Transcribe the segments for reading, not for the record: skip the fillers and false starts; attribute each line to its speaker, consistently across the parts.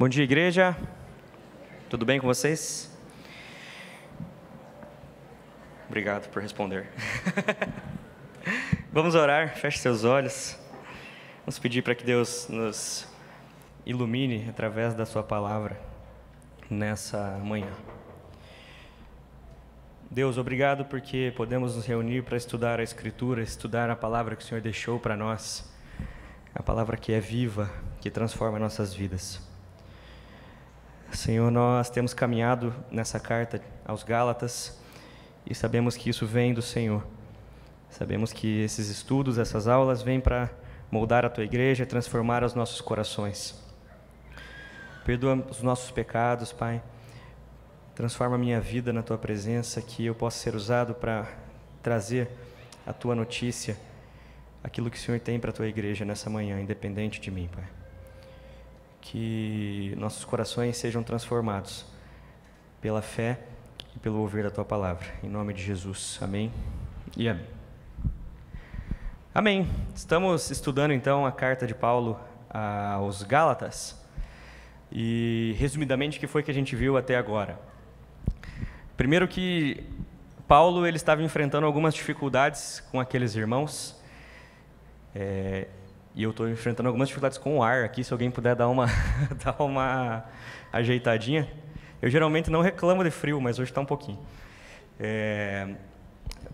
Speaker 1: Bom dia, igreja. Tudo bem com vocês? Obrigado por responder. Vamos orar, feche seus olhos. Vamos pedir para que Deus nos ilumine através da sua palavra nessa manhã. Deus, obrigado porque podemos nos reunir para estudar a Escritura, estudar a palavra que o Senhor deixou para nós, a palavra que é viva, que transforma nossas vidas. Senhor, nós temos caminhado nessa carta aos Gálatas e sabemos que isso vem do Senhor. Sabemos que esses estudos, essas aulas, vêm para moldar a Tua igreja, transformar os nossos corações. Perdoa os nossos pecados, Pai. Transforma a minha vida na Tua presença, que eu possa ser usado para trazer a Tua notícia, aquilo que o Senhor tem para a Tua igreja nessa manhã, independente de mim, Pai. Que nossos corações sejam transformados pela fé e pelo ouvir da Tua palavra. Em nome de Jesus. Amém e amém. Amém. Estamos estudando então a carta de Paulo aos Gálatas. E, resumidamente, o que foi que a gente viu até agora? Primeiro que Paulo ele estava enfrentando algumas dificuldades com aqueles irmãos. E eu estou enfrentando algumas dificuldades com o ar aqui, se alguém puder dar uma ajeitadinha. Eu geralmente não reclamo de frio, mas hoje está um pouquinho.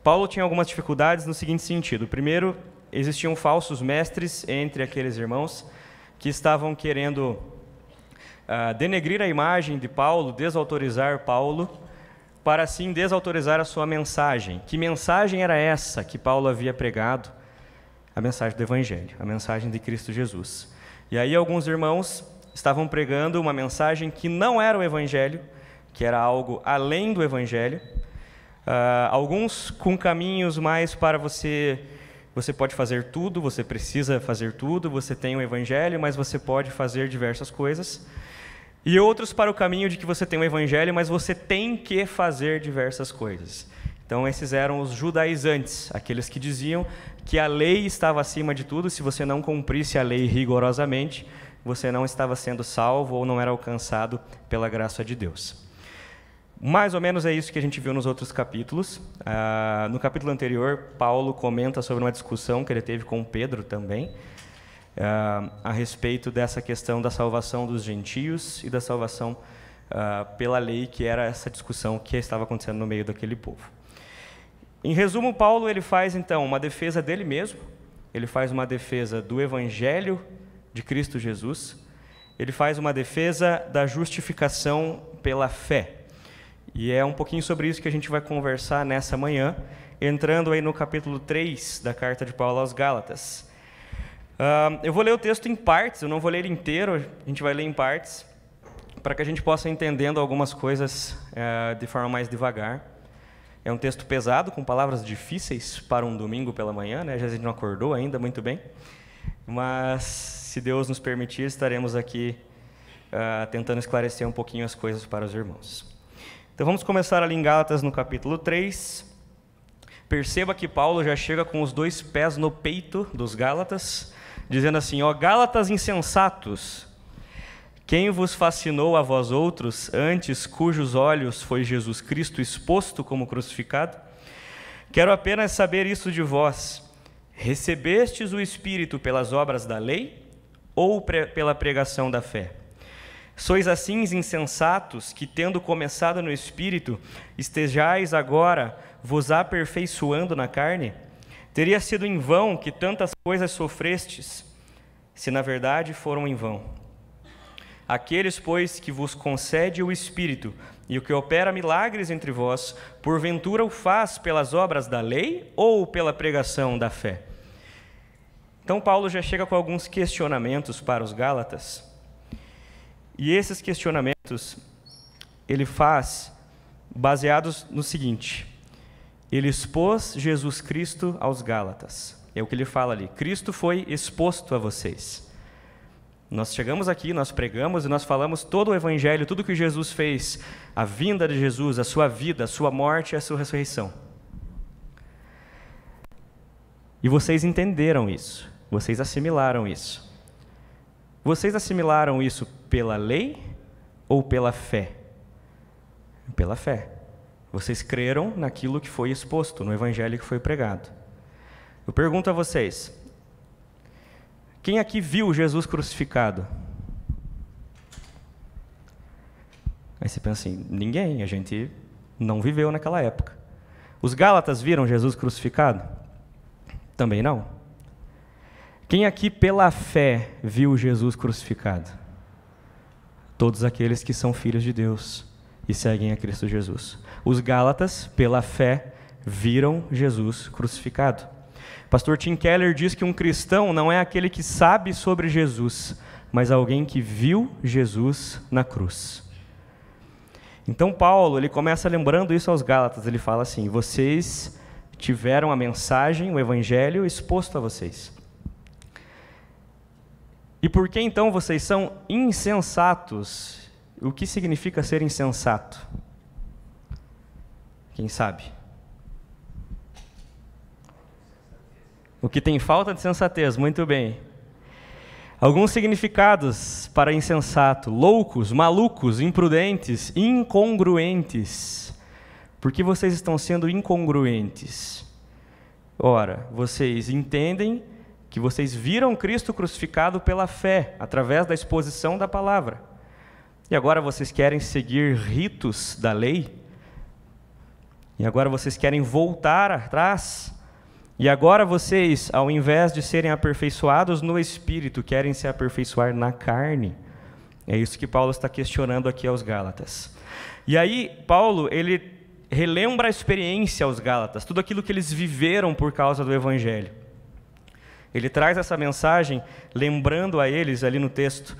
Speaker 1: Paulo tinha algumas dificuldades no seguinte sentido. Primeiro, existiam falsos mestres entre aqueles irmãos que estavam querendo denegrir a imagem de Paulo, desautorizar Paulo, para assim desautorizar a sua mensagem. Que mensagem era essa que Paulo havia pregado? A mensagem do Evangelho, a mensagem de Cristo Jesus. E aí alguns irmãos estavam pregando uma mensagem que não era o Evangelho, que era algo além do Evangelho. Alguns com caminhos mais para você pode fazer tudo, você precisa fazer tudo, você tem o Evangelho, mas você pode fazer diversas coisas. E outros para o caminho de que você tem o Evangelho, mas você tem que fazer diversas coisas. Então esses eram os judaizantes, aqueles que diziam que a lei estava acima de tudo, se você não cumprisse a lei rigorosamente, você não estava sendo salvo ou não era alcançado pela graça de Deus. Mais ou menos é isso que a gente viu nos outros capítulos. No capítulo anterior, Paulo comenta sobre uma discussão que ele teve com Pedro também, a respeito dessa questão da salvação dos gentios e da salvação pela lei, que era essa discussão que estava acontecendo no meio daquele povo. Em resumo, Paulo ele faz então uma defesa dele mesmo, ele faz uma defesa do Evangelho de Cristo Jesus, ele faz uma defesa da justificação pela fé. E é um pouquinho sobre isso que a gente vai conversar nessa manhã, entrando aí no capítulo 3 da carta de Paulo aos Gálatas. Eu vou ler o texto em partes, eu não vou ler ele inteiro, a gente vai ler em partes, para que a gente possa ir entendendo algumas coisas de forma mais devagar. É um texto pesado, com palavras difíceis para um domingo pela manhã, né? Já a gente não acordou ainda muito bem, mas se Deus nos permitir, estaremos aqui tentando esclarecer um pouquinho as coisas para os irmãos. Então vamos começar ali em Gálatas no capítulo 3. Perceba que Paulo já chega com os dois pés no peito dos Gálatas, dizendo assim: ó Gálatas insensatos, quem vos fascinou a vós outros, antes cujos olhos foi Jesus Cristo exposto como crucificado? Quero apenas saber isso de vós: recebestes o Espírito pelas obras da lei ou pela pregação da fé? Sois assim insensatos que, tendo começado no Espírito, estejais agora vos aperfeiçoando na carne? Teria sido em vão que tantas coisas sofrestes, se na verdade foram em vão. Aqueles, pois, que vos concede o Espírito e o que opera milagres entre vós, porventura o faz pelas obras da lei ou pela pregação da fé? Então Paulo já chega com alguns questionamentos para os Gálatas. E esses questionamentos ele faz baseados no seguinte: ele expôs Jesus Cristo aos Gálatas. É o que ele fala ali. Cristo foi exposto a vocês. Nós chegamos aqui, nós pregamos e nós falamos todo o Evangelho, tudo que Jesus fez, a vinda de Jesus, a sua vida, a sua morte e a sua ressurreição. E vocês entenderam isso, vocês assimilaram isso. Vocês assimilaram isso pela lei ou pela fé? Pela fé. Vocês creram naquilo que foi exposto, no evangelho que foi pregado. Eu pergunto a vocês, quem aqui viu Jesus crucificado? Aí você pensa assim, ninguém, a gente não viveu naquela época. Os Gálatas viram Jesus crucificado? Também não. Quem aqui pela fé viu Jesus crucificado? Todos aqueles que são filhos de Deus e seguem a Cristo Jesus. Os Gálatas, pela fé, viram Jesus crucificado. Pastor Tim Keller diz que um cristão não é aquele que sabe sobre Jesus, mas alguém que viu Jesus na cruz. Então Paulo, ele começa lembrando isso aos Gálatas, ele fala assim, vocês tiveram a mensagem, o evangelho exposto a vocês. E por que então vocês são insensatos? O que significa ser insensato? Quem sabe? O que tem falta de sensatez, muito bem. Alguns significados para insensato: loucos, malucos, imprudentes, incongruentes. Por que vocês estão sendo incongruentes? Ora, vocês entendem que vocês viram Cristo crucificado pela fé, através da exposição da palavra. E agora vocês querem seguir ritos da lei? E agora vocês querem voltar atrás? E agora vocês, ao invés de serem aperfeiçoados no Espírito, querem se aperfeiçoar na carne? É isso que Paulo está questionando aqui aos Gálatas. E aí, Paulo, ele relembra a experiência aos Gálatas, tudo aquilo que eles viveram por causa do Evangelho. Ele traz essa mensagem, lembrando a eles, ali no texto,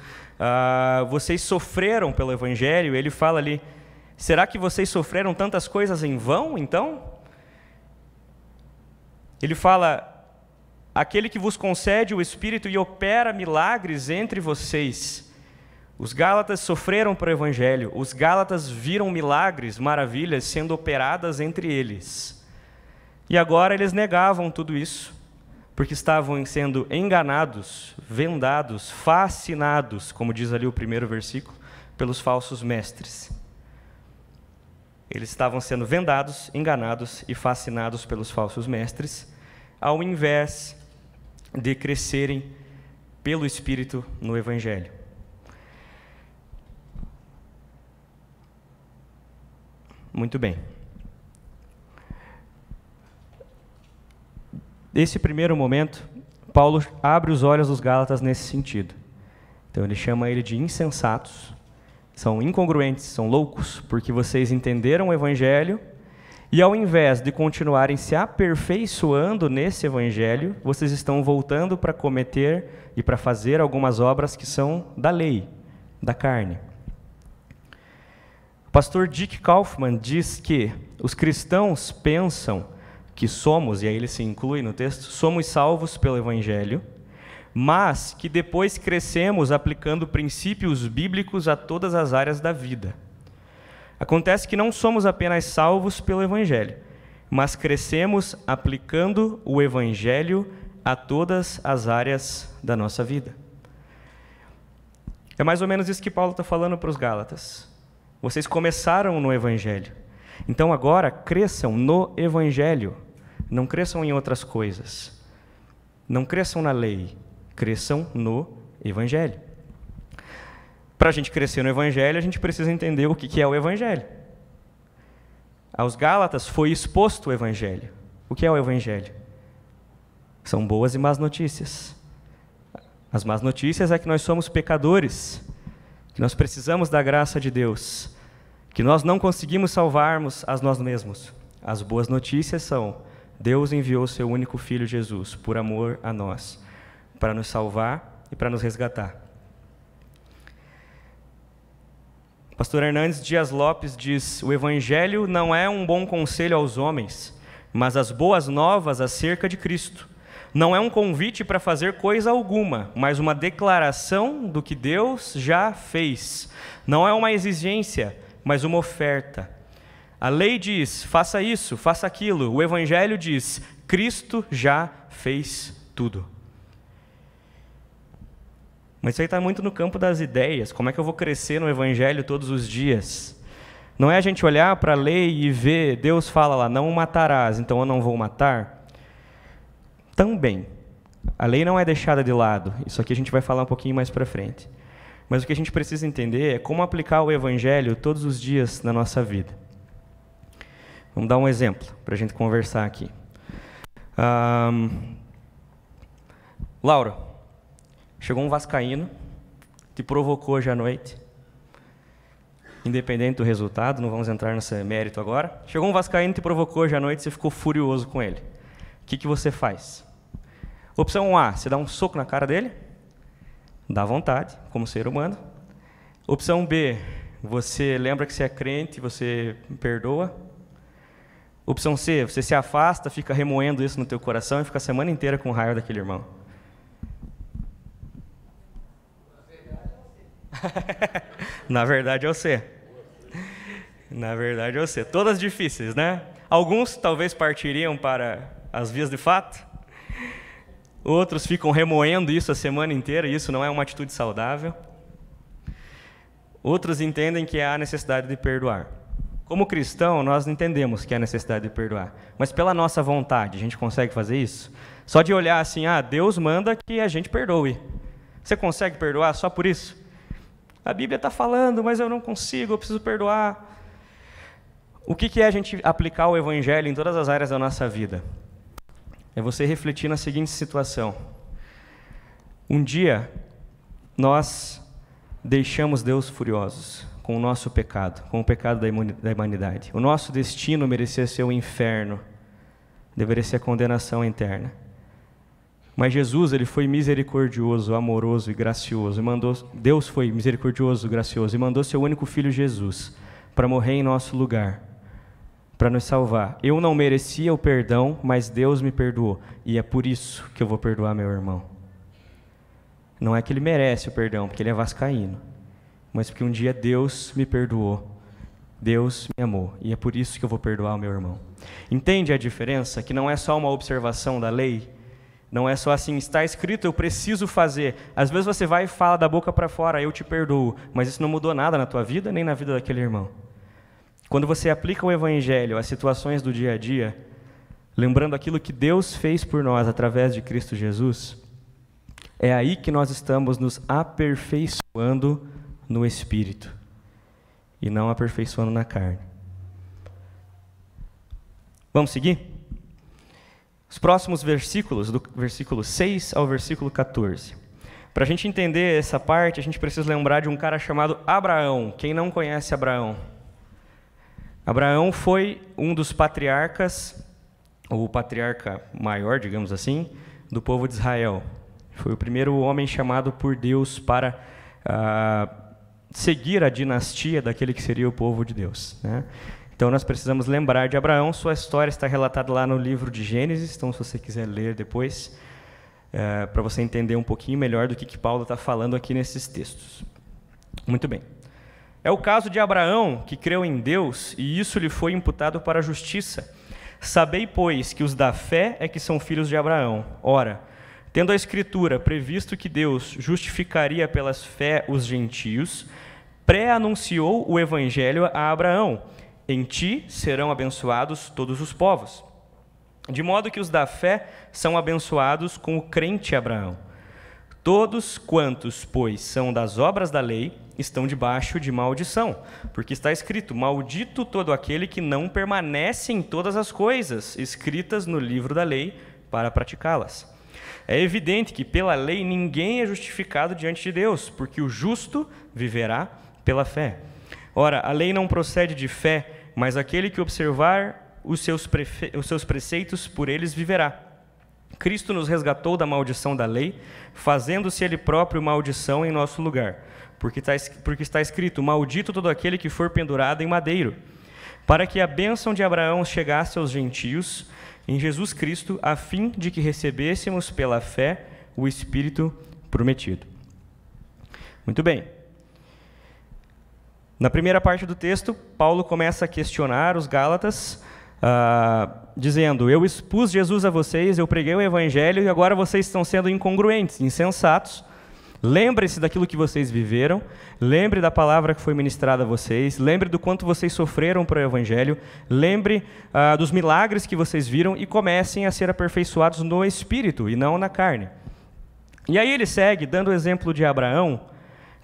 Speaker 1: vocês sofreram pelo Evangelho, ele fala ali, será que vocês sofreram tantas coisas em vão, então? Ele fala, aquele que vos concede o Espírito e opera milagres entre vocês. Os Gálatas sofreram para o Evangelho, os Gálatas viram milagres, maravilhas sendo operadas entre eles. E agora eles negavam tudo isso, porque estavam sendo enganados, vendados, fascinados, como diz ali o primeiro versículo, pelos falsos mestres. Eles estavam sendo vendados, enganados e fascinados pelos falsos mestres, ao invés de crescerem pelo Espírito no Evangelho. Muito bem. Nesse primeiro momento, Paulo abre os olhos dos Gálatas nesse sentido. Então ele chama ele de insensatos, são incongruentes, são loucos, porque vocês entenderam o Evangelho e ao invés de continuarem se aperfeiçoando nesse Evangelho, vocês estão voltando para cometer e para fazer algumas obras que são da lei, da carne. O pastor Dick Kaufmann diz que os cristãos pensam que somos, e aí ele se inclui no texto, somos salvos pelo Evangelho, mas que depois crescemos aplicando princípios bíblicos a todas as áreas da vida. Acontece que não somos apenas salvos pelo Evangelho, mas crescemos aplicando o Evangelho a todas as áreas da nossa vida. É mais ou menos isso que Paulo está falando para os Gálatas. Vocês começaram no Evangelho, então agora cresçam no Evangelho, não cresçam em outras coisas, não cresçam na lei, cresçam no Evangelho. Para a gente crescer no Evangelho, a gente precisa entender o que é o Evangelho. Aos Gálatas foi exposto o Evangelho. O que é o Evangelho? São boas e más notícias. As más notícias é que nós somos pecadores, que nós precisamos da graça de Deus, que nós não conseguimos salvarmos a nós mesmos. As boas notícias são: Deus enviou o seu único Filho Jesus, por amor a nós, para nos salvar e para nos resgatar. Pastor Hernandes Dias Lopes diz: o Evangelho não é um bom conselho aos homens, mas as boas novas acerca de Cristo. Não é um convite para fazer coisa alguma, mas uma declaração do que Deus já fez. Não é uma exigência, mas uma oferta. A lei diz: faça isso, faça aquilo. O Evangelho diz: Cristo já fez tudo. Mas isso aí está muito no campo das ideias. Como é que eu vou crescer no Evangelho todos os dias? Não é a gente olhar para a lei e ver, Deus fala lá, não matarás, então eu não vou matar? Também. A lei não é deixada de lado. Isso aqui a gente vai falar um pouquinho mais para frente. Mas o que a gente precisa entender é como aplicar o Evangelho todos os dias na nossa vida. Vamos dar um exemplo para a gente conversar aqui. Laura, chegou um vascaíno, te provocou hoje à noite. Independente do resultado, não vamos entrar nesse mérito agora. Chegou um vascaíno, te provocou hoje à noite, você ficou furioso com ele. O que você faz? Opção A, você dá um soco na cara dele? Dá vontade, como ser humano. Opção B, você lembra que você é crente, você perdoa. Opção C, você se afasta, fica remoendo isso no teu coração e fica a semana inteira com raiva daquele irmão. Na verdade é o C. Na verdade é o C. Todas difíceis, né? Alguns talvez partiriam para as vias de fato. Outros ficam remoendo isso a semana inteira, e isso não é uma atitude saudável. Outros entendem que há necessidade de perdoar. Como cristão, nós entendemos que há necessidade de perdoar. Mas pela nossa vontade, a gente consegue fazer isso? Só de olhar assim, Deus manda que a gente perdoe. Você consegue perdoar só por isso? A Bíblia está falando, mas eu não consigo, eu preciso perdoar. O que é a gente aplicar o Evangelho em todas as áreas da nossa vida? É você refletir na seguinte situação. Um dia, nós deixamos Deus furiosos com o nosso pecado, com o pecado da humanidade. O nosso destino merecia ser o inferno, deveria ser a condenação eterna. Mas Jesus, ele foi misericordioso, amoroso e gracioso. Deus foi misericordioso, gracioso e mandou seu único filho Jesus para morrer em nosso lugar, para nos salvar. Eu não merecia o perdão, mas Deus me perdoou. E é por isso que eu vou perdoar meu irmão. Não é que ele merece o perdão, porque ele é vascaíno, mas porque um dia Deus me perdoou. Deus me amou. E é por isso que eu vou perdoar o meu irmão. Entende a diferença? Que não é só uma observação da lei. Não é só assim, está escrito, eu preciso fazer. Às vezes você vai e fala da boca para fora, eu te perdoo. Mas isso não mudou nada na tua vida, nem na vida daquele irmão. Quando você aplica o Evangelho às situações do dia a dia, lembrando aquilo que Deus fez por nós através de Cristo Jesus, é aí que nós estamos nos aperfeiçoando no Espírito e não aperfeiçoando na carne. Vamos seguir? Os próximos versículos, do versículo 6 ao versículo 14. Para a gente entender essa parte, a gente precisa lembrar de um cara chamado Abraão. Quem não conhece Abraão? Abraão foi um dos patriarcas, ou o patriarca maior, digamos assim, do povo de Israel. Foi o primeiro homem chamado por Deus para seguir a dinastia daquele que seria o povo de Deus, né? Então nós precisamos lembrar de Abraão. Sua história está relatada lá no livro de Gênesis, então se você quiser ler depois, para você entender um pouquinho melhor do que Paulo está falando aqui nesses textos. Muito bem. É o caso de Abraão, que creu em Deus, e isso lhe foi imputado para a justiça. Sabei, pois, que os da fé é que são filhos de Abraão. Ora, tendo a Escritura previsto que Deus justificaria pelas fé os gentios, pré-anunciou o Evangelho a Abraão. Em ti serão abençoados todos os povos. De modo que os da fé são abençoados com o crente Abraão. Todos quantos, pois, são das obras da lei, estão debaixo de maldição, porque está escrito, maldito todo aquele que não permanece em todas as coisas escritas no livro da lei para praticá-las. É evidente que pela lei ninguém é justificado diante de Deus, porque o justo viverá pela fé. Ora, a lei não procede de fé, mas aquele que observar os seus preceitos, por eles viverá. Cristo nos resgatou da maldição da lei, fazendo-se Ele próprio maldição em nosso lugar. Porque está escrito, maldito todo aquele que for pendurado em madeiro, para que a bênção de Abraão chegasse aos gentios em Jesus Cristo, a fim de que recebêssemos pela fé o Espírito prometido. Muito bem. Na primeira parte do texto, Paulo começa a questionar os Gálatas, dizendo, eu expus Jesus a vocês, eu preguei o Evangelho e agora vocês estão sendo incongruentes, insensatos, Lembre-se daquilo que vocês viveram, lembre da palavra que foi ministrada a vocês, lembre do quanto vocês sofreram para o Evangelho, lembre dos milagres que vocês viram e comecem a ser aperfeiçoados no Espírito e não na carne. E aí ele segue dando o exemplo de Abraão,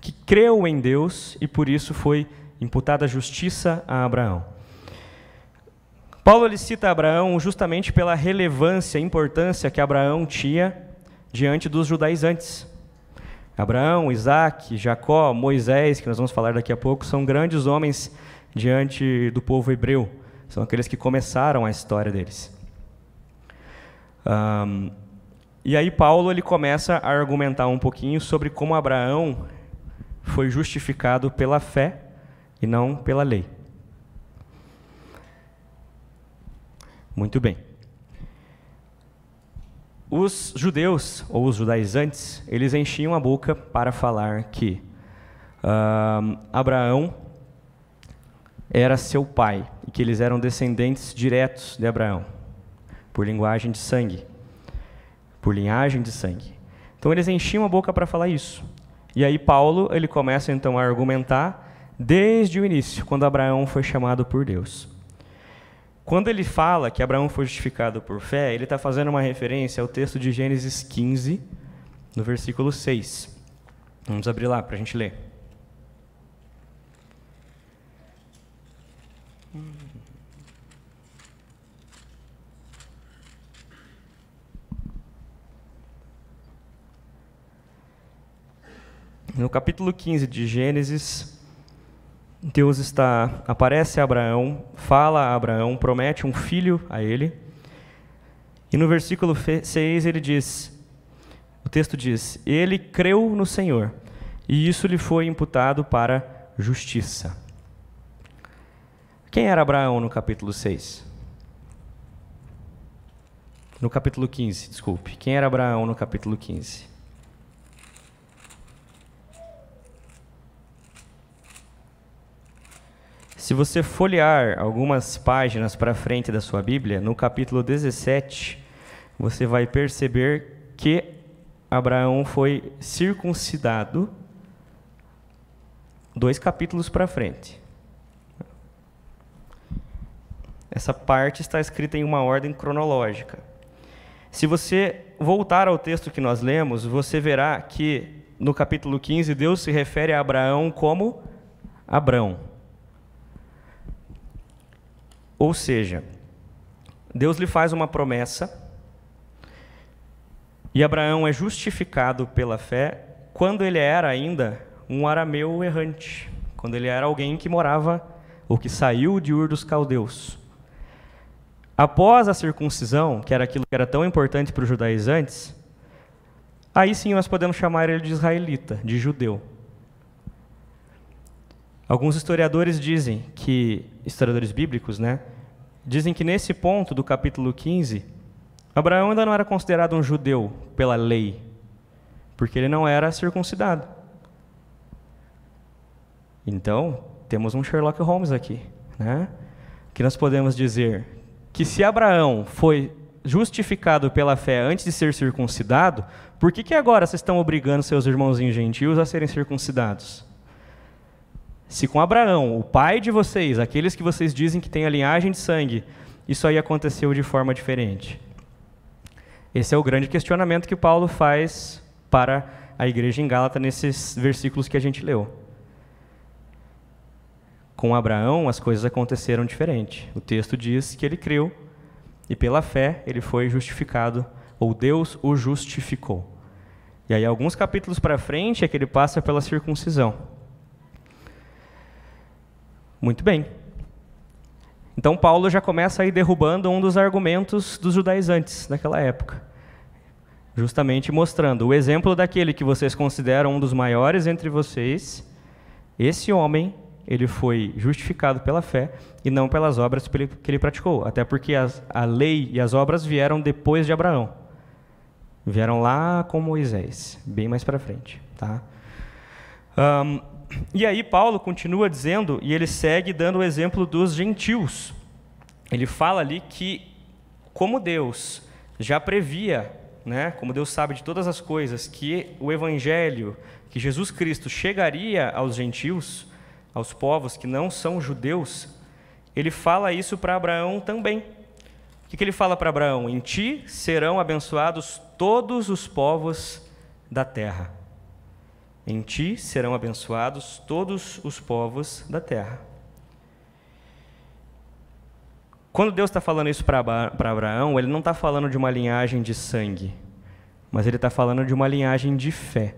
Speaker 1: que creu em Deus e por isso foi imputada justiça a Abraão. Paulo ele cita Abraão justamente pela relevância e importância que Abraão tinha diante dos judaizantes. Abraão, Isaac, Jacó, Moisés, que nós vamos falar daqui a pouco, são grandes homens diante do povo hebreu. São aqueles que começaram a história deles. E aí Paulo ele começa a argumentar um pouquinho sobre como Abraão foi justificado pela fé e não pela lei. Muito bem. Os judeus, ou os judaizantes, eles enchiam a boca para falar que Abraão era seu pai, e que eles eram descendentes diretos de Abraão, por linguagem de sangue, por linhagem de sangue. Então eles enchiam a boca para falar isso. E aí Paulo, ele começa então a argumentar desde o início, quando Abraão foi chamado por Deus. Quando ele fala que Abraão foi justificado por fé, ele está fazendo uma referência ao texto de Gênesis 15, no versículo 6. Vamos abrir lá para a gente ler. No capítulo 15 de Gênesis, Deus aparece a Abraão, fala a Abraão, promete um filho a ele. E no versículo 6 ele diz, o texto diz, ele creu no Senhor, e isso lhe foi imputado para justiça. Quem era Abraão no capítulo 6? No capítulo 15, desculpe. Quem era Abraão no capítulo 15? Se você folhear algumas páginas para frente da sua Bíblia, no capítulo 17, você vai perceber que Abraão foi circuncidado 2 capítulos para frente. Essa parte está escrita em uma ordem cronológica. Se você voltar ao texto que nós lemos, você verá que no capítulo 15 Deus se refere a Abraão como Abrão. Ou seja, Deus lhe faz uma promessa e Abraão é justificado pela fé quando ele era ainda um arameu errante, quando ele era alguém que morava ou que saiu de Ur dos Caldeus. Após a circuncisão, que era aquilo que era tão importante para os judaizantes, aí sim nós podemos chamar ele de israelita, de judeu. Alguns historiadores dizem que, historiadores bíblicos, dizem que nesse ponto do capítulo 15, Abraão ainda não era considerado um judeu pela lei, porque ele não era circuncidado. Então, temos um Sherlock Holmes aqui, que nós podemos dizer que se Abraão foi justificado pela fé antes de ser circuncidado, por que agora vocês estão obrigando seus irmãozinhos gentios a serem circuncidados? Se com Abraão, o pai de vocês, aqueles que vocês dizem que tem a linhagem de sangue, isso aí aconteceu de forma diferente. Esse é o grande questionamento que Paulo faz para a igreja em Gálatas nesses versículos que a gente leu. Com Abraão, as coisas aconteceram diferente. O texto diz que ele creu e pela fé ele foi justificado, ou Deus o justificou. E aí, alguns capítulos para frente, é que ele passa pela circuncisão. Muito bem. Então Paulo já começa aí derrubando um dos argumentos dos judaizantes naquela época, justamente mostrando o exemplo daquele que vocês consideram um dos maiores entre vocês. Esse homem, ele foi justificado pela fé e não pelas obras que ele praticou, até porque a lei e as obras vieram depois de Abraão. Vieram lá com Moisés, bem mais para frente, tá? E aí Paulo continua dizendo, e ele segue dando o exemplo dos gentios. Ele fala ali que, como Deus já previa, como Deus sabe de todas as coisas, que o evangelho que Jesus Cristo chegaria aos gentios, aos povos que não são judeus, ele fala isso para Abraão também. O que ele fala para Abraão? Em ti serão abençoados todos os povos da terra. Em ti serão abençoados todos os povos da terra. Quando Deus está falando isso para Abraão, ele não está falando de uma linhagem de sangue, mas ele está falando de uma linhagem de fé.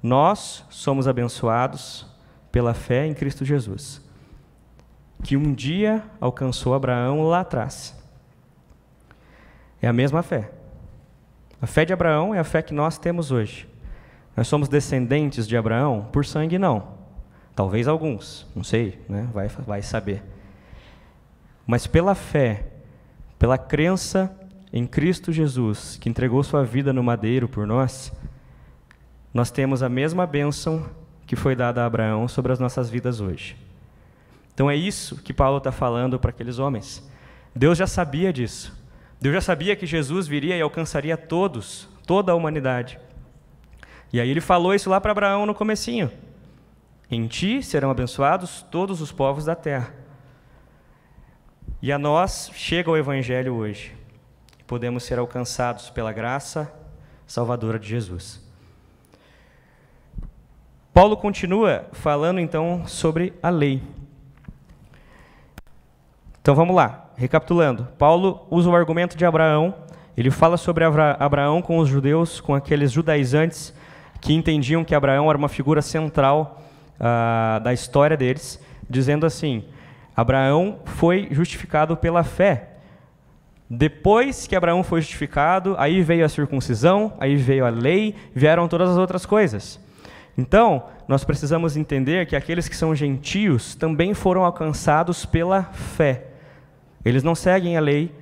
Speaker 1: Nós somos abençoados pela fé em Cristo Jesus, que um dia alcançou Abraão lá atrás. É a mesma fé. A fé de Abraão é a fé que nós temos hoje. Nós somos descendentes de Abraão por sangue, não. Talvez alguns, não sei, né? Vai saber. Mas pela fé, pela crença em Cristo Jesus, que entregou sua vida no madeiro por nós, nós temos a mesma bênção que foi dada a Abraão sobre as nossas vidas hoje. Então é isso que Paulo está falando para aqueles homens. Deus já sabia disso. Deus já sabia que Jesus viria e alcançaria todos, toda a humanidade. E aí ele falou isso lá para Abraão no comecinho. Em ti serão abençoados todos os povos da terra. E a nós chega o Evangelho hoje. Podemos ser alcançados pela graça salvadora de Jesus. Paulo continua falando então sobre a lei. Então vamos lá, recapitulando. Paulo usa o argumento de Abraão. Ele fala sobre Abraão com os judeus, com aqueles judaizantes que entendiam que Abraão era uma figura central da história deles, dizendo assim: Abraão foi justificado pela fé. Depois que Abraão foi justificado, aí veio a circuncisão, aí veio a lei, vieram todas as outras coisas. Então, nós precisamos entender que aqueles que são gentios também foram alcançados pela fé. Eles não seguem a lei,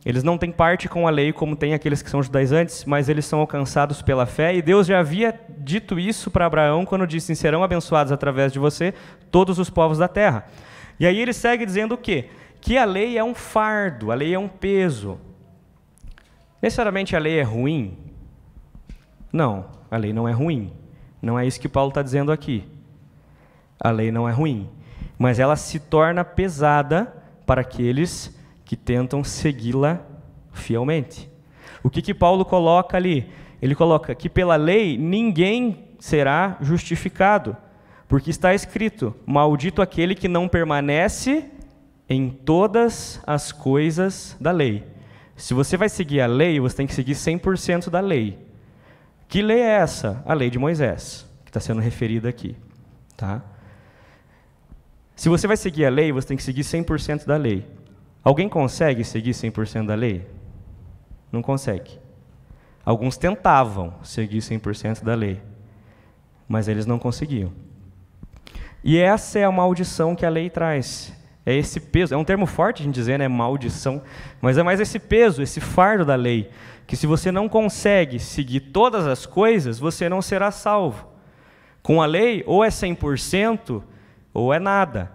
Speaker 1: eles não têm parte com a lei como tem aqueles que são judaizantes, mas eles são alcançados pela fé, e Deus já havia dito isso para Abraão quando disse: serão abençoados através de você todos os povos da terra. E aí ele segue dizendo o quê? Que a lei é um fardo, a lei é um peso. Necessariamente a lei é ruim? Não, a lei não é ruim. Não é isso que Paulo está dizendo aqui. A lei não é ruim, mas ela se torna pesada para aqueles que tentam segui-la fielmente. O que Paulo coloca ali? Ele coloca que pela lei ninguém será justificado, porque está escrito: maldito aquele que não permanece em todas as coisas da lei. Se você vai seguir a lei, você tem que seguir 100% da lei. Que lei é essa? A lei de Moisés, que está sendo referida aqui. Tá? Se você vai seguir a lei, você tem que seguir 100% da lei. Alguém consegue seguir 100% da lei? Não consegue. Alguns tentavam seguir 100% da lei, mas eles não conseguiam. E essa é a maldição que a lei traz. É esse peso, é um termo forte a gente dizer, né, maldição, mas é mais esse peso, esse fardo da lei, que se você não consegue seguir todas as coisas, você não será salvo. Com a lei, ou é 100%, ou é nada.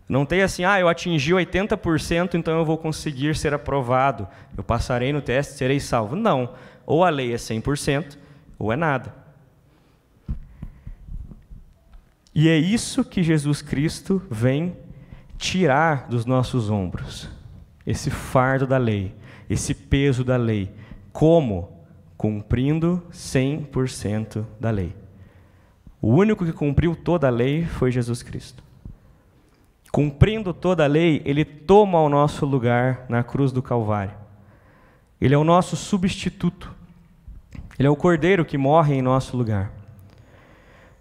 Speaker 1: Não tem assim: eu atingi 80%, então eu vou conseguir ser aprovado, eu passarei no teste, serei salvo. Não, ou a lei é 100%, ou é nada. E é isso que Jesus Cristo vem tirar dos nossos ombros, esse fardo da lei, esse peso da lei. Como? Cumprindo 100% da lei. O único que cumpriu toda a lei foi Jesus Cristo. Cumprindo toda a lei, ele toma o nosso lugar na cruz do Calvário. Ele é o nosso substituto. Ele é o cordeiro que morre em nosso lugar.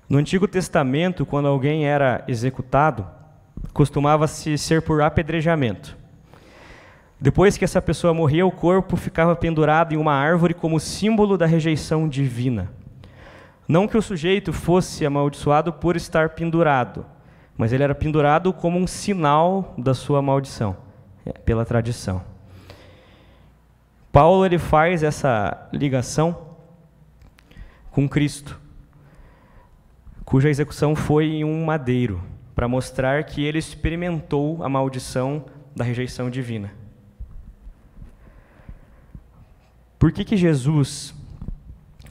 Speaker 1: No Antigo Testamento, quando alguém era executado, costumava-se ser por apedrejamento. Depois que essa pessoa morria, o corpo ficava pendurado em uma árvore como símbolo da rejeição divina. Não que o sujeito fosse amaldiçoado por estar pendurado, mas ele era pendurado como um sinal da sua maldição, pela tradição. Paulo ele faz essa ligação com Cristo, cuja execução foi em um madeiro, para mostrar que ele experimentou a maldição da rejeição divina. Por que Jesus,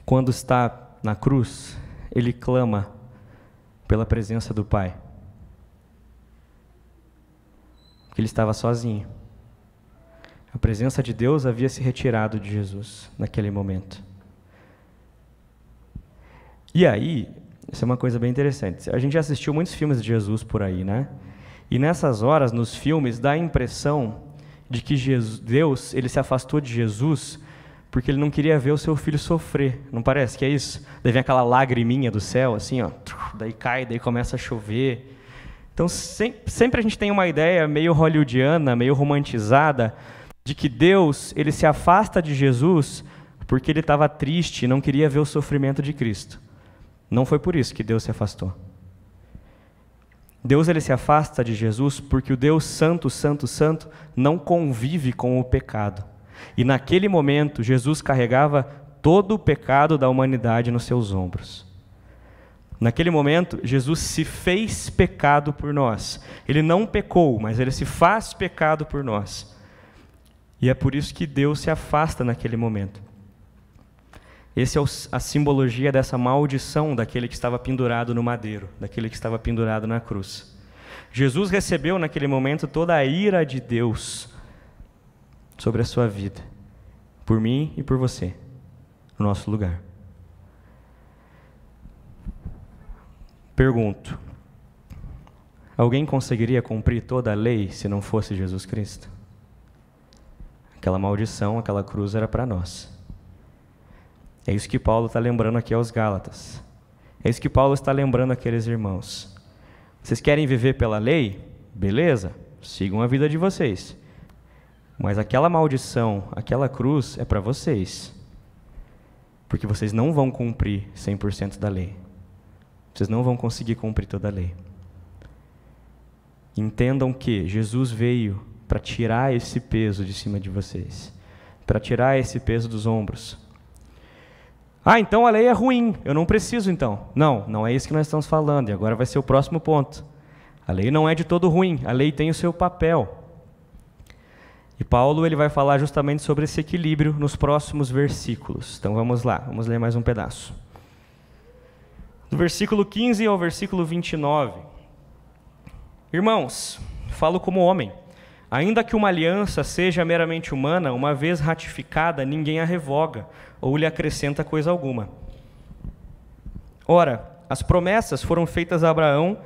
Speaker 1: quando está na cruz, ele clama pela presença do Pai. Porque ele estava sozinho. A presença de Deus havia se retirado de Jesus naquele momento. E aí, isso é uma coisa bem interessante. A gente já assistiu muitos filmes de Jesus por aí, né? E nessas horas, nos filmes, dá a impressão de que Deus ele se afastou de Jesus porque ele não queria ver o seu filho sofrer. Não parece que é isso? Daí vem aquela lagriminha do céu, assim, ó, daí cai, daí começa a chover. Então, sempre a gente tem uma ideia meio hollywoodiana, meio romantizada, de que Deus ele se afasta de Jesus porque ele estava triste e não queria ver o sofrimento de Cristo. Não foi por isso que Deus se afastou. Deus ele se afasta de Jesus porque o Deus Santo, Santo, Santo não convive com o pecado. E naquele momento, Jesus carregava todo o pecado da humanidade nos seus ombros. Naquele momento, Jesus se fez pecado por nós. Ele não pecou, mas ele se faz pecado por nós. E é por isso que Deus se afasta naquele momento. Essa é a simbologia dessa maldição daquele que estava pendurado no madeiro, daquele que estava pendurado na cruz. Jesus recebeu naquele momento toda a ira de Deus sobre a sua vida, por mim e por você, no nosso lugar. Pergunto, alguém conseguiria cumprir toda a lei se não fosse Jesus Cristo? Aquela maldição, aquela cruz era para nós. É isso que Paulo está lembrando aqui aos Gálatas. É isso que Paulo está lembrando àqueles irmãos. Vocês querem viver pela lei? Beleza, sigam a vida de vocês. Mas aquela maldição, aquela cruz é para vocês. Porque vocês não vão cumprir 100% da lei. Vocês não vão conseguir cumprir toda a lei. Entendam que Jesus veio para tirar esse peso de cima de vocês. Para tirar esse peso dos ombros. Ah, então a lei é ruim, eu não preciso então. Não, não é isso que nós estamos falando, e agora vai ser o próximo ponto. A lei não é de todo ruim, a lei tem o seu papel. E Paulo ele vai falar justamente sobre esse equilíbrio nos próximos versículos. Então vamos lá, vamos ler mais um pedaço. Do versículo 15 ao versículo 29. Irmãos, falo como homem. Ainda que uma aliança seja meramente humana, uma vez ratificada, ninguém a revoga ou lhe acrescenta coisa alguma. Ora, as promessas foram feitas a Abraão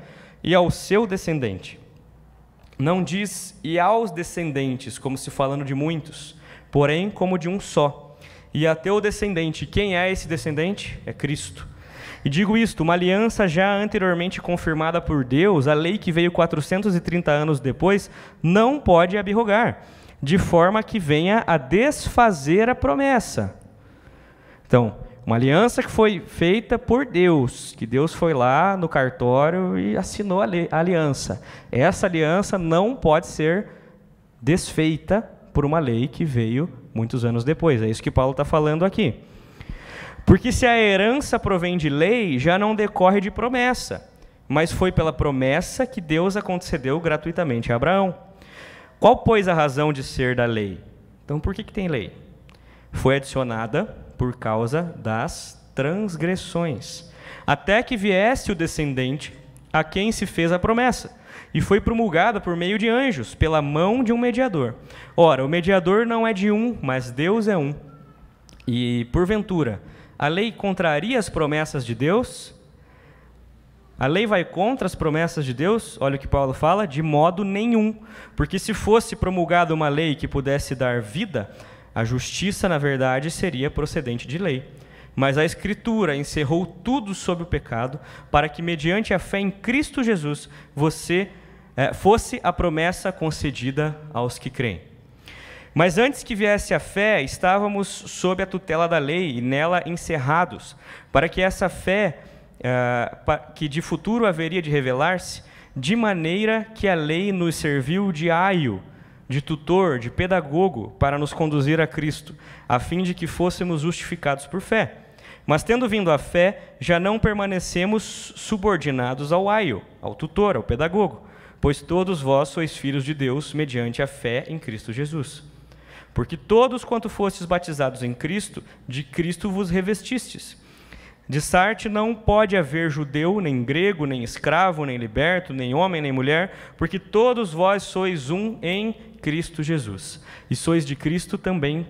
Speaker 1: e ao seu descendente. Não diz e aos descendentes, como se falando de muitos, porém como de um só. E a teu descendente, quem é esse descendente? É Cristo. E digo isto, uma aliança já anteriormente confirmada por Deus, a lei que veio 430 anos depois, não pode abrogar, de forma que venha a desfazer a promessa. Então, uma aliança que foi feita por Deus, que Deus foi lá no cartório e assinou a aliança. Essa aliança não pode ser desfeita por uma lei que veio muitos anos depois. É isso que Paulo está falando aqui. Porque se a herança provém de lei, já não decorre de promessa, mas foi pela promessa que Deus a concedeu gratuitamente a Abraão. Qual, pois, a razão de ser da lei? Então, por que tem lei? Foi adicionada por causa das transgressões, até que viesse o descendente a quem se fez a promessa, e foi promulgada por meio de anjos, pela mão de um mediador. Ora, o mediador não é de um, mas Deus é um. E, porventura, a lei contraria as promessas de Deus? A lei vai contra as promessas de Deus? Olha o que Paulo fala, de modo nenhum. Porque se fosse promulgada uma lei que pudesse dar vida, a justiça, na verdade, seria procedente de lei. Mas a Escritura encerrou tudo sob o pecado, para que, mediante a fé em Cristo Jesus, fosse a promessa concedida aos que creem. Mas antes que viesse a fé, estávamos sob a tutela da lei e nela encerrados, para que essa fé, que de futuro haveria de revelar-se, de maneira que a lei nos serviu de aio, de tutor, de pedagogo, para nos conduzir a Cristo, a fim de que fôssemos justificados por fé. Mas tendo vindo a fé, já não permanecemos subordinados ao aio, ao tutor, ao pedagogo, pois todos vós sois filhos de Deus, mediante a fé em Cristo Jesus. Porque todos quanto fostes batizados em Cristo, de Cristo vos revestistes. Destarte, não pode haver judeu, nem grego, nem escravo, nem liberto, nem homem, nem mulher, porque todos vós sois um em Cristo Jesus. E sois de Cristo também,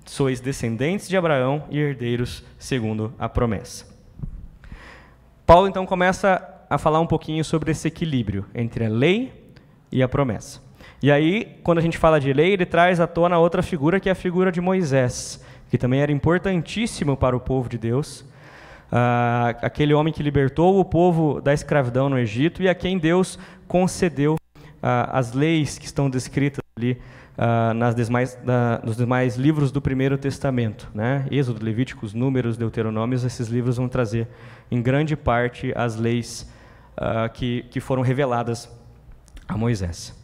Speaker 1: sois descendentes de Abraão e herdeiros segundo a promessa. Paulo então começa a falar um pouquinho sobre esse equilíbrio entre a lei e a promessa. E aí, quando a gente fala de lei, ele traz à tona outra figura, que é a figura de Moisés, que também era importantíssimo para o povo de Deus, aquele homem que libertou o povo da escravidão no Egito e a quem Deus concedeu as leis que estão descritas ali nos demais livros do Primeiro Testamento, né? Êxodo, Levíticos, Números, Deuteronômios. Esses livros vão trazer, em grande parte, as leis que foram reveladas a Moisés.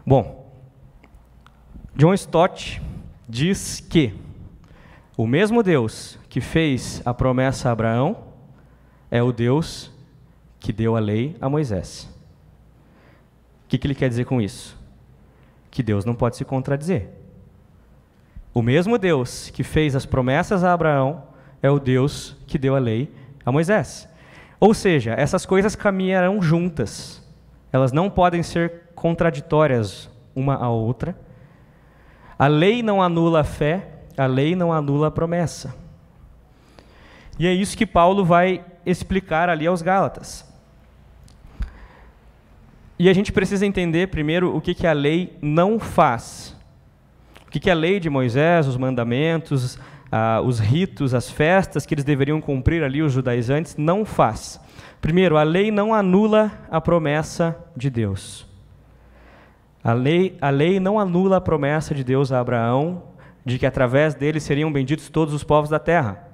Speaker 1: Bom, John Stott diz que o mesmo Deus que fez a promessa a Abraão é o Deus que deu a lei a Moisés. O que ele quer dizer com isso? Que Deus não pode se contradizer. O mesmo Deus que fez as promessas a Abraão é o Deus que deu a lei a Moisés. Ou seja, essas coisas caminharão juntas. Elas não podem ser contraditórias uma à outra. A lei não anula a fé, a lei não anula a promessa. E é isso que Paulo vai explicar ali aos Gálatas. E a gente precisa entender primeiro o que a lei não faz. O que a lei de Moisés, os mandamentos, os ritos, as festas que eles deveriam cumprir ali, os judaizantes, não faz. Primeiro, a lei não anula a promessa de Deus. A lei não anula a promessa de Deus a Abraão, de que através dele seriam benditos todos os povos da terra.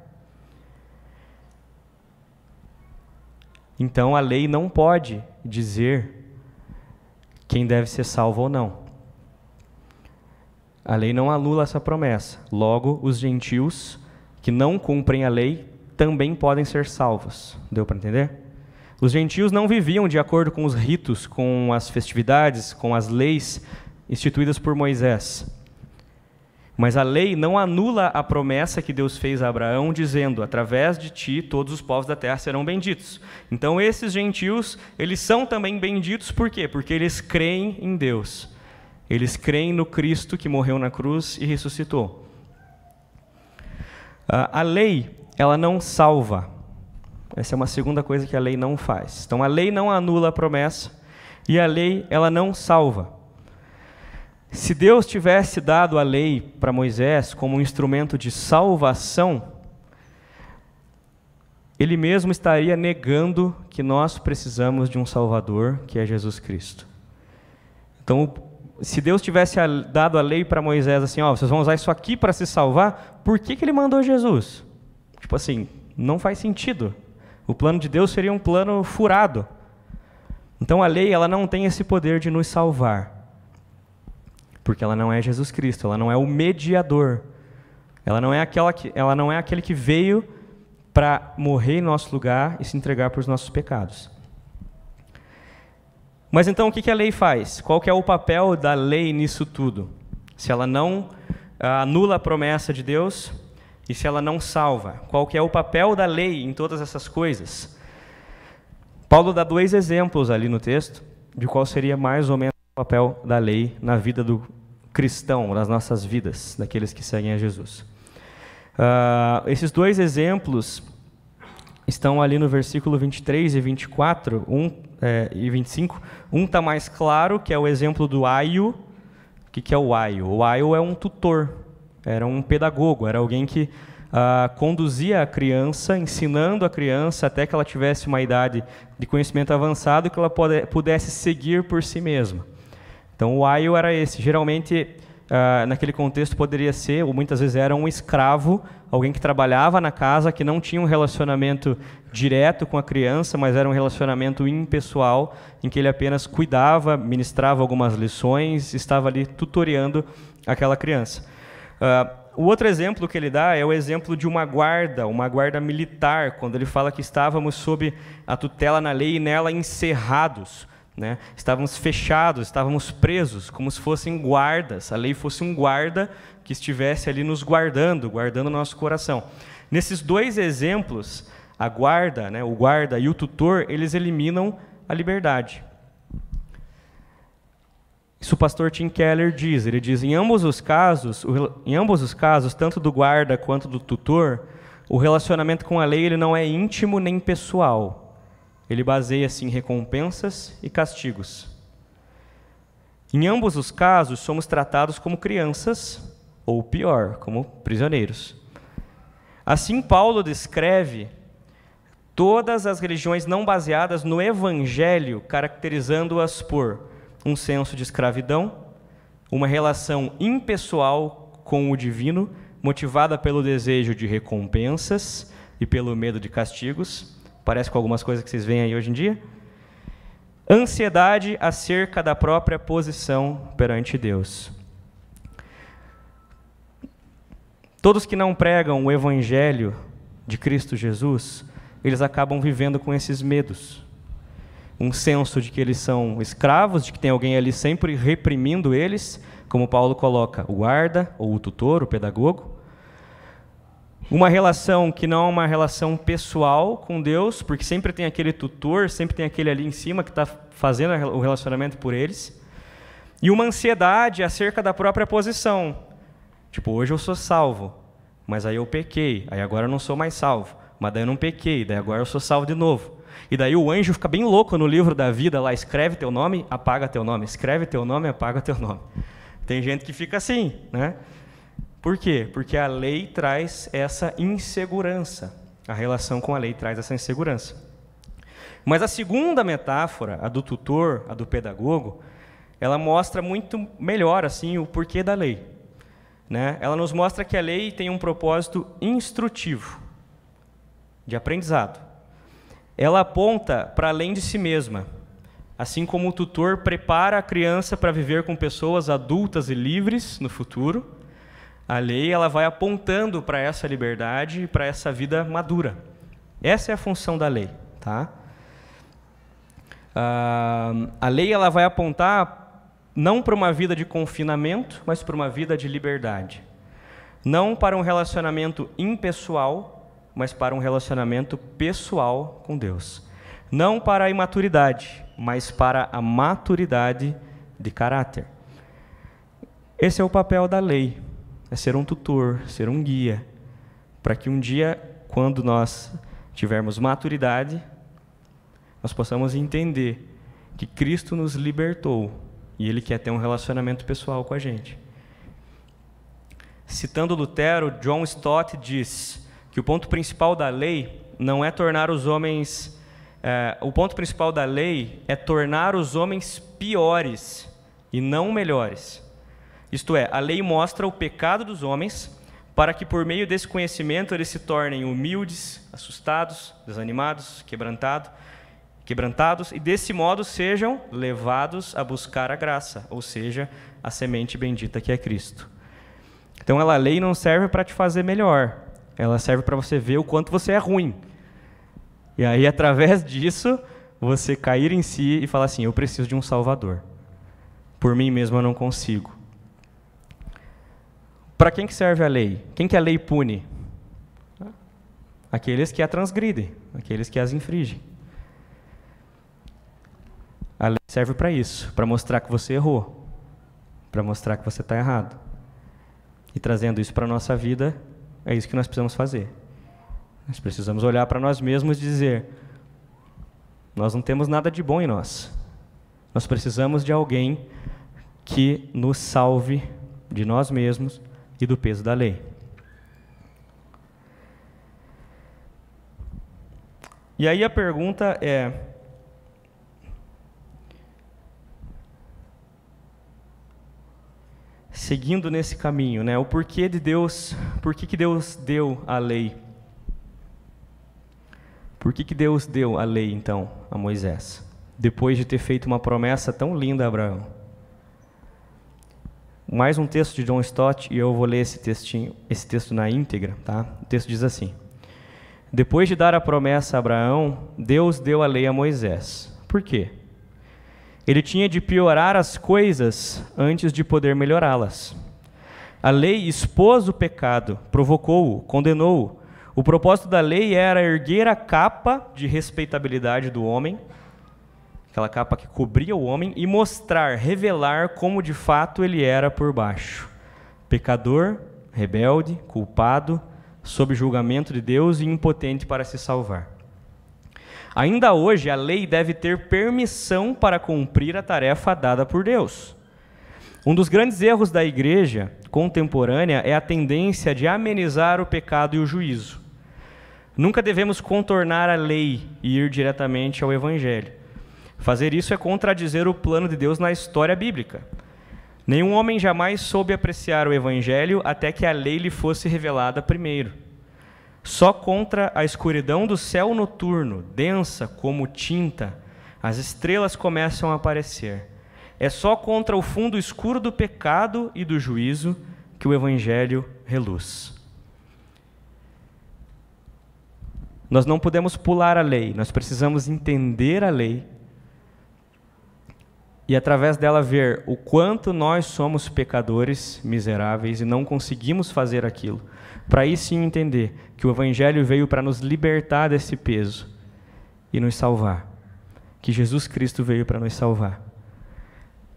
Speaker 1: Então a lei não pode dizer quem deve ser salvo ou não. A lei não anula essa promessa. Logo, os gentios que não cumprem a lei também podem ser salvos. Deu para entender? Os gentios não viviam de acordo com os ritos, com as festividades, com as leis instituídas por Moisés. Mas a lei não anula a promessa que Deus fez a Abraão, dizendo, através de ti todos os povos da terra serão benditos. Então esses gentios, eles são também benditos, por quê? Porque eles creem em Deus. Eles creem no Cristo que morreu na cruz e ressuscitou. A lei, ela não salva. Essa é uma segunda coisa que a lei não faz. Então a lei não anula a promessa e a lei, ela não salva. Se Deus tivesse dado a lei para Moisés como um instrumento de salvação, ele mesmo estaria negando que nós precisamos de um Salvador, que é Jesus Cristo. Então, se Deus tivesse dado a lei para Moisés assim, vocês vão usar isso aqui para se salvar, por que ele mandou Jesus? Tipo assim, não faz sentido. O plano de Deus seria um plano furado. Então a lei, ela não tem esse poder de nos salvar. Porque ela não é Jesus Cristo, ela não é o mediador. Ela não é aquele que veio para morrer em nosso lugar e se entregar por os nossos pecados. Mas então o que a lei faz? Qual que é o papel da lei nisso tudo? Se ela não anula a promessa de Deus e se ela não salva, qual que é o papel da lei em todas essas coisas? Paulo dá 2 exemplos ali no texto de qual seria mais ou menos o papel da lei na vida do cristão, nas nossas vidas, daqueles que seguem a Jesus. Esses 2 exemplos estão ali no versículo 23 e 24 e 25. Um está mais claro, que é o exemplo do aio. O que é o aio? O aio é um tutor, era um pedagogo, era alguém que conduzia a criança, ensinando a criança até que ela tivesse uma idade de conhecimento avançado e que ela pudesse seguir por si mesma. Então o aio era esse. Geralmente, naquele contexto poderia ser, ou muitas vezes era um escravo, alguém que trabalhava na casa, que não tinha um relacionamento direto com a criança, mas era um relacionamento impessoal, em que ele apenas cuidava, ministrava algumas lições, estava ali tutoriando aquela criança. O outro exemplo que ele dá é o exemplo de uma guarda militar, quando ele fala que estávamos sob a tutela na lei e nela encerrados. Né? Estávamos fechados, estávamos presos, como se fossem guardas. A lei fosse um guarda que estivesse ali nos guardando o nosso coração. Nesses dois exemplos, a guarda, né, o guarda e o tutor, eles eliminam a liberdade. Isso o pastor Tim Keller diz. Ele diz, em ambos os casos, tanto do guarda quanto do tutor, o relacionamento com a lei ele não é íntimo nem pessoal. Ele baseia-se em recompensas e castigos. Em ambos os casos, somos tratados como crianças, ou pior, como prisioneiros. Assim, Paulo descreve todas as religiões não baseadas no Evangelho, caracterizando-as por um senso de escravidão, uma relação impessoal com o divino, motivada pelo desejo de recompensas e pelo medo de castigos. Parece com algumas coisas que vocês veem aí hoje em dia. Ansiedade acerca da própria posição perante Deus. Todos que não pregam o Evangelho de Cristo Jesus, eles acabam vivendo com esses medos. Um senso de que eles são escravos, de que tem alguém ali sempre reprimindo eles, como Paulo coloca, o guarda, ou o tutor, o pedagogo. Uma relação que não é uma relação pessoal com Deus, porque sempre tem aquele tutor, sempre tem aquele ali em cima que está fazendo o relacionamento por eles. E uma ansiedade acerca da própria posição. Tipo, hoje eu sou salvo, mas aí eu pequei, aí agora eu não sou mais salvo. Mas daí eu não pequei, daí agora eu sou salvo de novo. E daí o anjo fica bem louco no livro da vida lá, escreve teu nome, apaga teu nome, escreve teu nome, apaga teu nome. Tem gente que fica assim, né? Por quê? Porque a lei traz essa insegurança. A relação com a lei traz essa insegurança. Mas a segunda metáfora, a do tutor, a do pedagogo, ela mostra muito melhor assim o porquê da lei, né? Ela nos mostra que a lei tem um propósito instrutivo, de aprendizado. Ela aponta para além de si mesma, assim como o tutor prepara a criança para viver com pessoas adultas e livres no futuro. A lei ela vai apontando para essa liberdade e para essa vida madura. Essa é a função da lei, tá? A lei ela vai apontar não para uma vida de confinamento, mas para uma vida de liberdade. Não para um relacionamento impessoal, mas para um relacionamento pessoal com Deus. Não para a imaturidade, mas para a maturidade de caráter. Esse é o papel da lei, é ser um tutor, ser um guia, para que um dia, quando nós tivermos maturidade, nós possamos entender que Cristo nos libertou e Ele quer ter um relacionamento pessoal com a gente. Citando Lutero, John Stott diz que o ponto principal da lei não é tornar os homens... o ponto principal da lei é tornar os homens piores e não melhores. Isto é, a lei mostra o pecado dos homens para que por meio desse conhecimento eles se tornem humildes, assustados, desanimados, quebrantados e desse modo sejam levados a buscar a graça, ou seja, a semente bendita que é Cristo. Então a lei não serve para te fazer melhor, ela serve para você ver o quanto você é ruim. E aí, através disso, você cair em si e falar assim, eu preciso de um Salvador. Por mim mesmo eu não consigo. Para quem que serve a lei? Quem que a lei pune? Aqueles que a transgridem, aqueles que as infringem. A lei serve para isso, para mostrar que você errou, para mostrar que você está errado. E trazendo isso para a nossa vida, é isso que nós precisamos fazer. Nós precisamos olhar para nós mesmos e dizer, nós não temos nada de bom em nós. Nós precisamos de alguém que nos salve de nós mesmos e do peso da lei. E aí a pergunta é, seguindo nesse caminho, né, o porquê de Deus, por que Deus deu a lei? Por que Deus deu a lei, então, a Moisés? Depois de ter feito uma promessa tão linda a Abraão. Mais um texto de John Stott, e eu vou ler esse texto na íntegra, tá? O texto diz assim, depois de dar a promessa a Abraão, Deus deu a lei a Moisés. Por quê? Ele tinha de piorar as coisas antes de poder melhorá-las. A lei expôs o pecado, provocou-o, condenou-o. O propósito da lei era erguer a capa de respeitabilidade do homem, aquela capa que cobria o homem, e mostrar, revelar como de fato ele era por baixo. Pecador, rebelde, culpado, sob julgamento de Deus e impotente para se salvar. Ainda hoje, a lei deve ter permissão para cumprir a tarefa dada por Deus. Um dos grandes erros da igreja contemporânea é a tendência de amenizar o pecado e o juízo. Nunca devemos contornar a lei e ir diretamente ao Evangelho. Fazer isso é contradizer o plano de Deus na história bíblica. Nenhum homem jamais soube apreciar o Evangelho até que a lei lhe fosse revelada primeiro. Só contra a escuridão do céu noturno, densa como tinta, as estrelas começam a aparecer. É só contra o fundo escuro do pecado e do juízo que o Evangelho reluz. Nós não podemos pular a lei, nós precisamos entender a lei e através dela ver o quanto nós somos pecadores miseráveis e não conseguimos fazer aquilo. Para aí sim entender que o Evangelho veio para nos libertar desse peso e nos salvar. Que Jesus Cristo veio para nos salvar.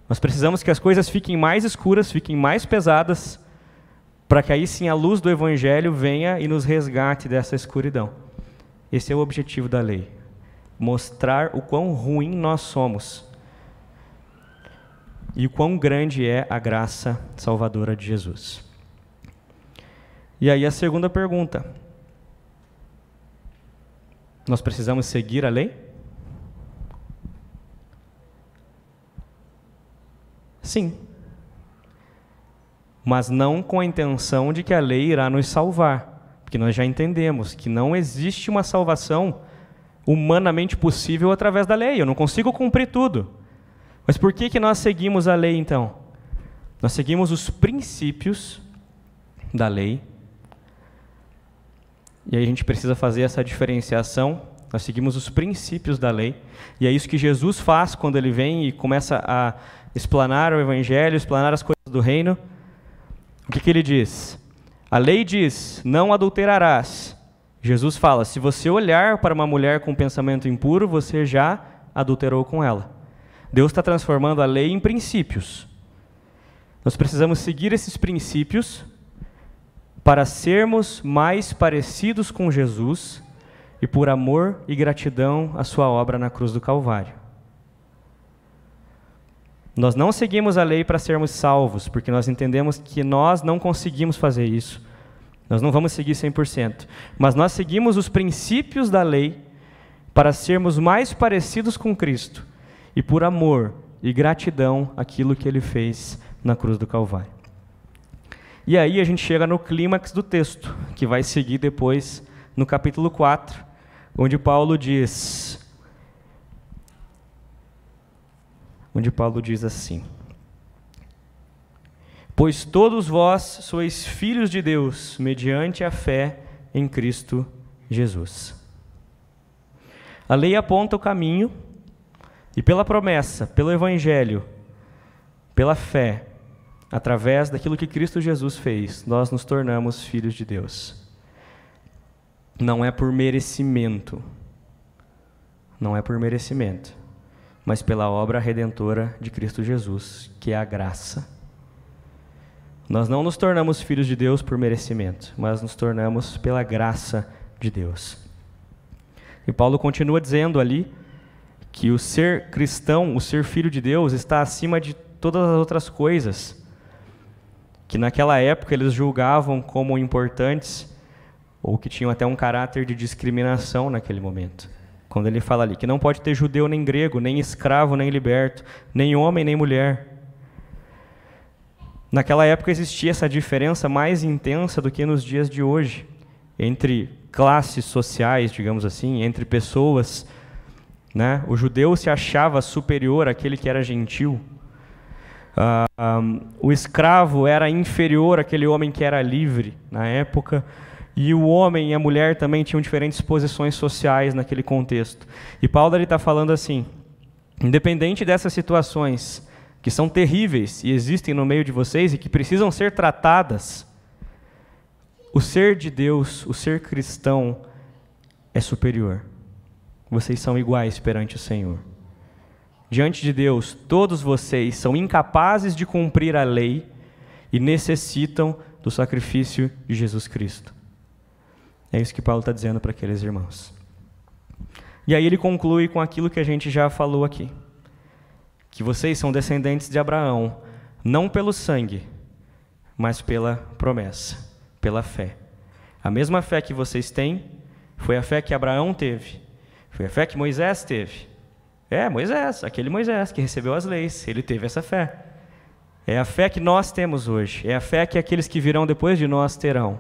Speaker 1: Nós precisamos que as coisas fiquem mais escuras, fiquem mais pesadas, para que aí sim a luz do Evangelho venha e nos resgate dessa escuridão. Esse é o objetivo da lei. Mostrar o quão ruim nós somos e o quão grande é a graça salvadora de Jesus. E aí a segunda pergunta. Nós precisamos seguir a lei? Sim. Mas não com a intenção de que a lei irá nos salvar, porque nós já entendemos que não existe uma salvação humanamente possível através da lei. Eu não consigo cumprir tudo. Mas por que nós seguimos a lei, então? Nós seguimos os princípios da lei. E aí a gente precisa fazer essa diferenciação. Nós seguimos os princípios da lei. E é isso que Jesus faz quando ele vem e começa a explanar o Evangelho, explanar as coisas do reino. O que ele diz? A lei diz, não adulterarás. Jesus fala, se você olhar para uma mulher com pensamento impuro, você já adulterou com ela. Deus está transformando a lei em princípios. Nós precisamos seguir esses princípios para sermos mais parecidos com Jesus e por amor e gratidão à sua obra na cruz do Calvário. Nós não seguimos a lei para sermos salvos, porque nós entendemos que nós não conseguimos fazer isso. Nós não vamos seguir 100%. Mas nós seguimos os princípios da lei para sermos mais parecidos com Cristo e por amor e gratidão àquilo que Ele fez na cruz do Calvário. E aí a gente chega no clímax do texto, que vai seguir depois no capítulo 4, onde Paulo diz assim: pois todos vós sois filhos de Deus, mediante a fé em Cristo Jesus. A lei aponta o caminho, e pela promessa, pelo Evangelho, pela fé, através daquilo que Cristo Jesus fez, nós nos tornamos filhos de Deus. Não é por merecimento, mas pela obra redentora de Cristo Jesus, que é a graça. Nós não nos tornamos filhos de Deus por merecimento, mas nos tornamos pela graça de Deus. E Paulo continua dizendo ali que o ser cristão, o ser filho de Deus, está acima de todas as outras coisas, que naquela época eles julgavam como importantes, ou que tinham até um caráter de discriminação naquele momento. Quando ele fala ali que não pode ter judeu nem grego, nem escravo nem liberto, nem homem nem mulher. Naquela época existia essa diferença mais intensa do que nos dias de hoje, entre classes sociais, digamos assim, entre pessoas, né? O judeu se achava superior àquele que era gentil. O escravo era inferior àquele homem que era livre na época. E o homem e a mulher também tinham diferentes posições sociais naquele contexto. E Paulo está falando assim, independente dessas situações que são terríveis e existem no meio de vocês e que precisam ser tratadas, o ser de Deus, o ser cristão é superior. Vocês são iguais perante o Senhor. Diante de Deus, todos vocês são incapazes de cumprir a lei e necessitam do sacrifício de Jesus Cristo. É isso que Paulo está dizendo para aqueles irmãos. E aí ele conclui com aquilo que a gente já falou aqui. Que vocês são descendentes de Abraão, não pelo sangue, mas pela promessa, pela fé. A mesma fé que vocês têm foi a fé que Abraão teve, foi a fé que Moisés teve. Moisés, aquele Moisés que recebeu as leis, ele teve essa fé. É a fé que nós temos hoje, é a fé que aqueles que virão depois de nós terão.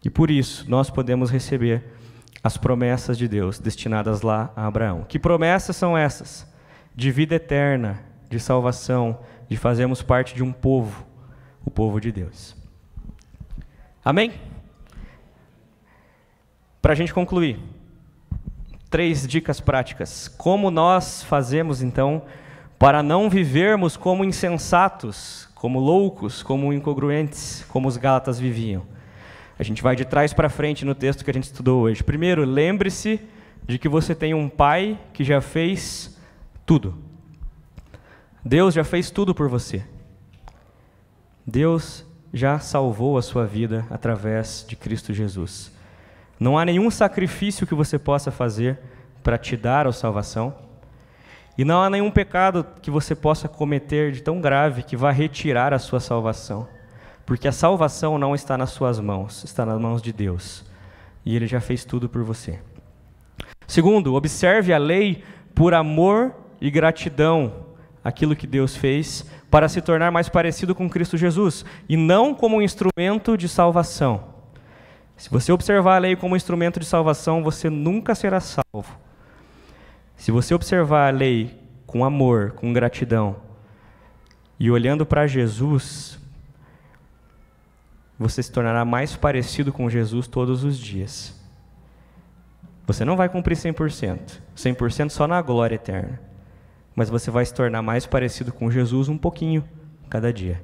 Speaker 1: E por isso nós podemos receber as promessas de Deus destinadas lá a Abraão. Que promessas são essas? De vida eterna, de salvação, de fazermos parte de um povo, o povo de Deus. Amém? Para a gente concluir, 3 dicas práticas. Como nós fazemos, então, para não vivermos como insensatos, como loucos, como incongruentes, como os Gálatas viviam? A gente vai de trás para frente no texto que a gente estudou hoje. Primeiro, lembre-se de que você tem um Pai que já fez tudo. Deus já fez tudo por você. Deus já salvou a sua vida através de Cristo Jesus. Não há nenhum sacrifício que você possa fazer para te dar a salvação. E não há nenhum pecado que você possa cometer de tão grave que vá retirar a sua salvação. Porque a salvação não está nas suas mãos, está nas mãos de Deus. E Ele já fez tudo por você. Segundo, observe a lei por amor e gratidão àquilo que Deus fez para se tornar mais parecido com Cristo Jesus, e não como um instrumento de salvação. Se você observar a lei como um instrumento de salvação, você nunca será salvo. Se você observar a lei com amor, com gratidão, e olhando para Jesus, você se tornará mais parecido com Jesus todos os dias. Você não vai cumprir 100%, 100% só na glória eterna, mas você vai se tornar mais parecido com Jesus um pouquinho cada dia.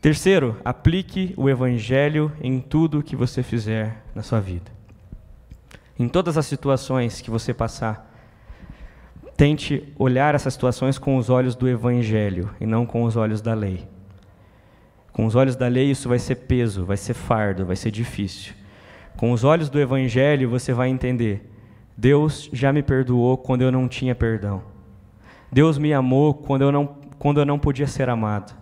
Speaker 1: Terceiro, aplique o Evangelho em tudo que você fizer na sua vida. Em todas as situações que você passar, tente olhar essas situações com os olhos do Evangelho e não com os olhos da lei. Com os olhos da lei isso vai ser peso, vai ser fardo, vai ser difícil. Com os olhos do Evangelho você vai entender: Deus já me perdoou quando eu não tinha perdão. Deus me amou quando eu não podia ser amado.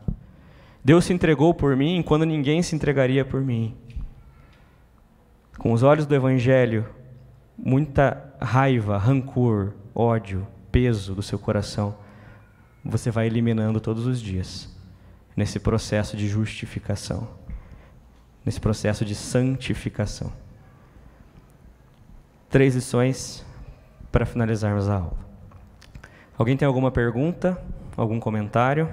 Speaker 1: Deus se entregou por mim quando ninguém se entregaria por mim. Com os olhos do Evangelho, muita raiva, rancor, ódio, peso do seu coração, você vai eliminando todos os dias, nesse processo de justificação, nesse processo de santificação. 3 lições para finalizarmos a aula. Alguém tem alguma pergunta? Algum comentário?